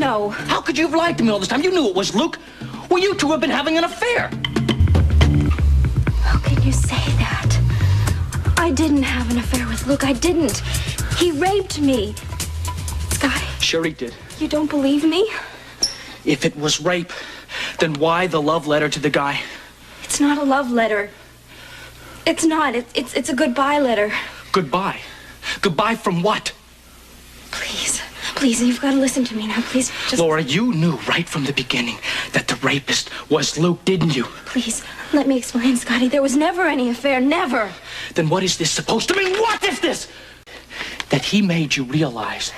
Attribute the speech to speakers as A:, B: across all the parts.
A: know?
B: How could you have lied to me all this time? You knew it was Luke. Well, you two have been having an affair.
A: How can you say that? I didn't have an affair with Luke. I didn't. He raped me. Scotty.
B: Sure he did.
A: You don't believe me?
B: If it was rape, then why the love letter to the guy?
A: It's not a love letter. It's not. It's a goodbye letter.
B: Goodbye? Goodbye from what?
A: Please. Please, you've got to listen to me now. Please, just...
B: Laura, you knew right from the beginning that the rapist was Luke, didn't you?
A: Please, let me explain, Scotty. There was never any affair. Never.
B: Then what is this supposed to mean? What is this? That he made you realize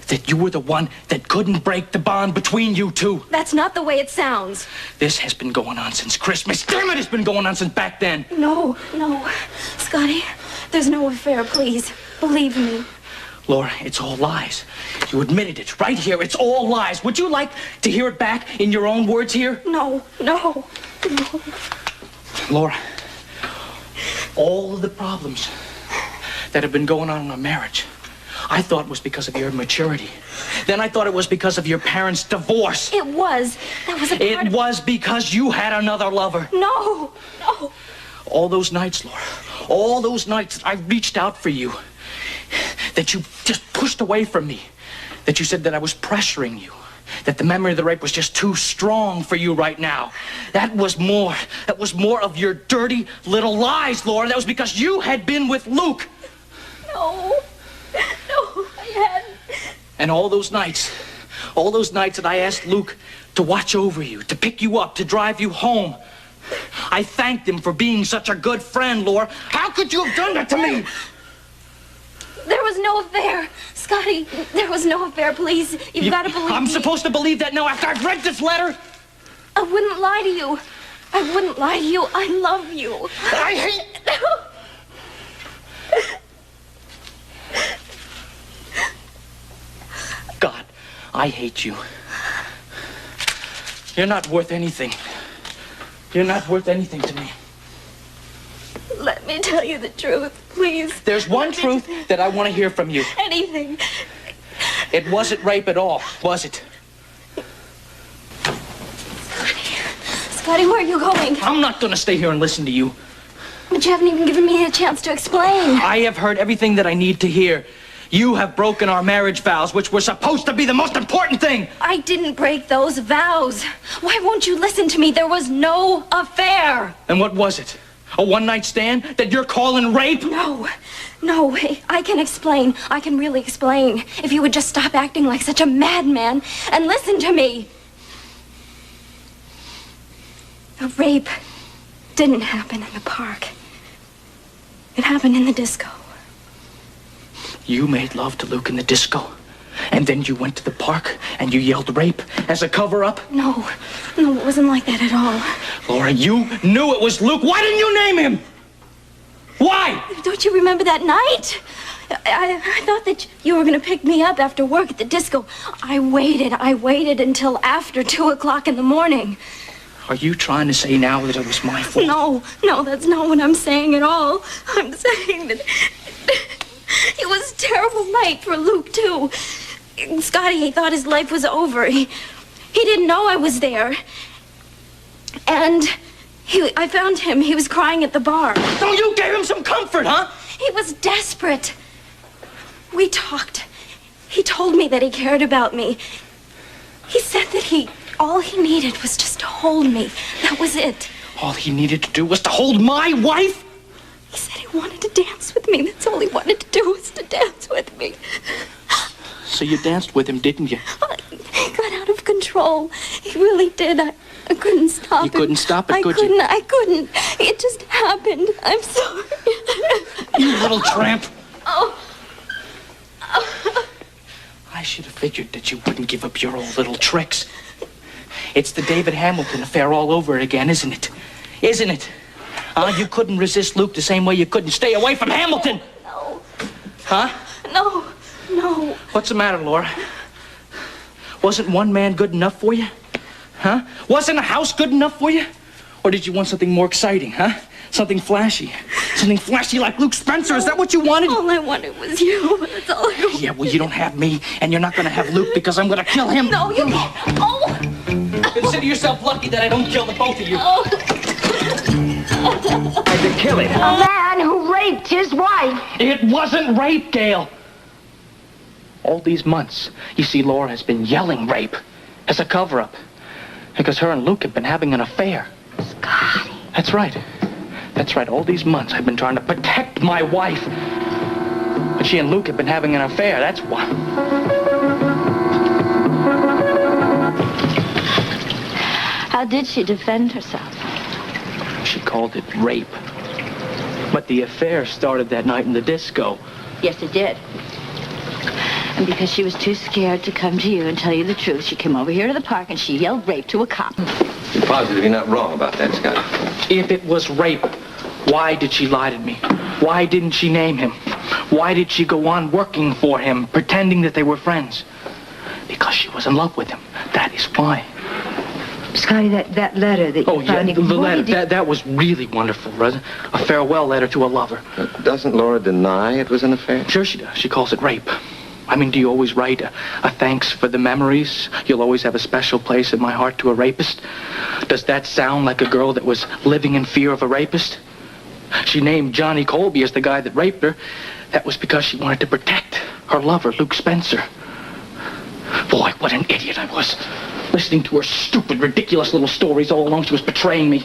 B: that you were the one that couldn't break the bond between you two.
A: That's not the way it sounds.
B: This has been going on since Christmas. Damn it, it's been going on since back then.
A: No. Scotty, there's no affair, please. Believe me.
B: Laura, it's all lies. You admitted it right here. It's all lies. Would you like to hear it back in your own words here?
A: No.
B: Laura, all of the problems that have been going on in our marriage, I thought was because of your immaturity. Then I thought it was because of your parents' divorce.
A: It was. That was a part
B: It was because you had another lover.
A: No.
B: All those nights, Laura, all those nights I reached out for you, that you just pushed away from me, that you said that I was pressuring you, that the memory of the rape was just too strong for you right now. That was more of your dirty little lies, Laura. That was because you had been with Luke.
A: No, I hadn't.
B: And all those nights that I asked Luke to watch over you, to pick you up, to drive you home, I thanked him for being such a good friend, Laura. How could you have done that to me?
A: There was no affair. Scotty, there was no affair, please. You've got to believe me.
B: I'm supposed to believe that now after I've read this letter?
A: I wouldn't lie to you. I love you.
B: I hate... God, I hate you. You're not worth anything. You're not worth anything to me.
A: Let me tell you the truth, please.
B: There's one truth that I want to hear from you.
A: Anything.
B: It wasn't rape at all, was it?
A: Scotty, where are you going?
B: I'm not going to stay here and listen to you.
A: But you haven't even given me a chance to explain.
B: I have heard everything that I need to hear. You have broken our marriage vows, which were supposed to be the most important thing.
A: I didn't break those vows. Why won't you listen to me? There was no affair.
B: And what was it? A one-night stand that you're calling rape?
A: No. I can explain. I can really explain. If you would just stop acting like such a madman and listen to me. The rape didn't happen in the park. It happened in the disco.
B: You made love to Luke in the disco, and then you went to the park and you yelled rape as a cover-up?
A: No, it wasn't like that at all.
B: Laura, you knew it was Luke. Why didn't you name him? Why?
A: Don't you remember that night? I thought that you were going to pick me up after work at the disco. I waited until after 2 o'clock in the morning.
B: Are you trying to say now that it was my fault?
A: No, that's not what I'm saying at all. I'm saying that it was a terrible night for Luke, too. Scotty, he thought his life was over. He didn't know I was there. And I found him. He was crying at the bar.
B: So you gave him some comfort, huh?
A: He was desperate. We talked. He told me that he cared about me. He said that all he needed was just to hold me. That was it.
B: All he needed to do was to hold my wife?
A: He said he wanted to dance with me. That's all he wanted to do was to dance with me.
B: So you danced with him, didn't you?
A: He got out of control. He really did. I couldn't stop
B: You couldn't stop it, could
A: you? I couldn't. It just happened. I'm sorry.
B: You little tramp.
A: Oh.
B: I should have figured that you wouldn't give up your old little tricks. It's the David Hamilton affair all over again, isn't it? Isn't it? You couldn't resist Luke the same way you couldn't stay away from Hamilton.
A: No.
B: Huh?
A: No.
B: What's the matter, Laura? Wasn't one man good enough for you? Huh? Wasn't a house good enough for you? Or did you want something more exciting, huh? Something flashy? Something flashy like Luke Spencer. Is that what you wanted?
A: All I wanted was you. That's all I wanted.
B: Yeah, well, you don't have me, and you're not going to have Luke because I'm going to kill him.
A: No, you can't. Oh!
B: Consider yourself lucky that I don't kill the both of you.
A: Oh.
C: To kill him.
D: A man who raped his wife.
B: It wasn't rape, Gail. All these months, you see, Laura has been yelling rape as a cover-up because her and Luke have been having an affair.
A: Scotty.
B: That's right. That's right. All these months, I've been trying to protect my wife. But she and Luke have been having an affair. That's why.
A: How did she defend herself?
B: She called it rape. But the affair started that night in the disco.
A: Yes, it did. And because she was too scared to come to you and tell you the truth, she came over here to the park and she yelled rape to a cop.
C: You're positive you're not wrong about that, Scotty?
B: If it was rape, why did she lie to me? Why didn't she name him? Why did she go on working for him, pretending that they were friends? Because she was in love with him. That is why.
D: Scotty, that letter that you
B: Oh, yeah,
D: found...
B: the letter. That was really wonderful, wasn't it? A farewell letter to a lover.
C: Doesn't Laura deny it was an affair?
B: Sure she does. She calls it rape. I mean, do you always write a thanks for the memories? You'll always have a special place in my heart to a rapist. Does that sound like a girl that was living in fear of a rapist? She named Johnny Colby as the guy that raped her. That was because she wanted to protect her lover, Luke Spencer. Boy, what an idiot I was. Listening to her stupid, ridiculous little stories all along. She was betraying me.